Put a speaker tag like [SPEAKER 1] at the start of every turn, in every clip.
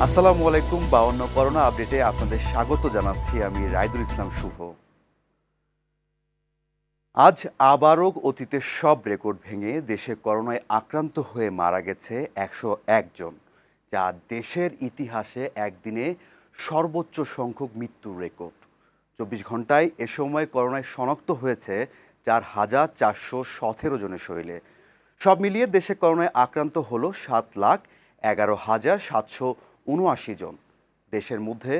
[SPEAKER 1] আসসালামু আলাইকুম। 52 করোনা আপডেটে আপনাদের স্বাগত জানাচ্ছি আমি রাইদুল ইসলাম শুভ। আজ আবারও অতীতের সব রেকর্ড ভেঙে দেশে করোনায় আক্রান্ত হয়ে মারা গেছে 101 জন, যা দেশের ইতিহাসে একদিনে সর্বোচ্চ সংখ্যক মৃত্যুর রেকর্ড। 24 ঘন্টায় এ সময় করোনায় শনাক্ত হয়েছে 4,417 জনের শরীরে। সব মিলিয়ে দেশে করোনায় আক্রান্ত হলো 7,11,779 জন। দেশের মধ্যে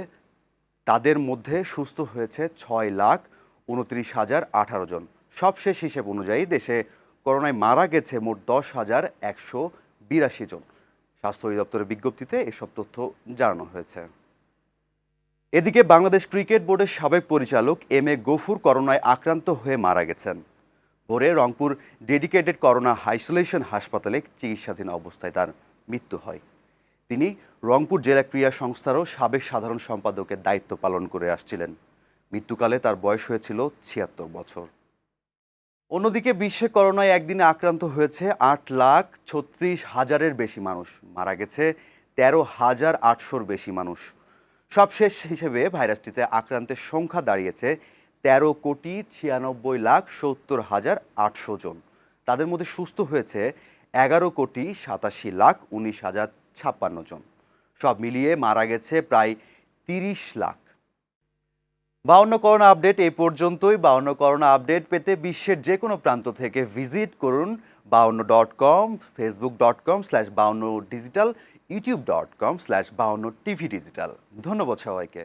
[SPEAKER 1] তাদের মধ্যে সুস্থ হয়েছে 6,29,018 জন। সবশেষ হিসেব অনুযায়ী দেশে করোনায় মারা গেছে মোট 10,182 জন। স্বাস্থ্য অধিদপ্তরের বিজ্ঞপ্তিতে এসব তথ্য জানানো হয়েছে। এদিকে বাংলাদেশ ক্রিকেট বোর্ডের সাবেক পরিচালক এম এ গফুর করোনায় আক্রান্ত হয়ে মারা গেছেন। ভোরে রংপুর ডেডিকেটেড করোনা আইসোলেশন হাসপাতালে চিকিৎসাধীন অবস্থায় তার মৃত্যু হয়। তিনি রংপুর জেলা ক্রীড়া সংস্থারও সাবেক সাধারণ সম্পাদকের দায়িত্ব পালন করে আসছিলেন। মৃত্যুকালে তার বয়স হয়েছিল 76 বছর। অন্যদিকে বিশ্বে করোনায় একদিনে আক্রান্ত হয়েছে 8,36,000-এর বেশি মানুষ, মারা গেছে 13,800-র বেশি মানুষ। সবশেষ হিসেবে ভাইরাসটিতে আক্রান্তের সংখ্যা দাঁড়িয়েছে 13,96,70,800 জন। তাদের মধ্যে সুস্থ হয়েছে 11,87,19,056 জন। সব মিলিয়ে মারা গেছে প্রায় 30 লাখ। 52 করোনা আপডেট এই পর্যন্তই। 52 করোনা আপডেট পেতে বিশ্বের যে কোনো প্রান্ত থেকে ভিজিট করুন 52.com, facebook.com/52digital, youtube.com/52tvdigital। ধন্যবাদ সবাইকে।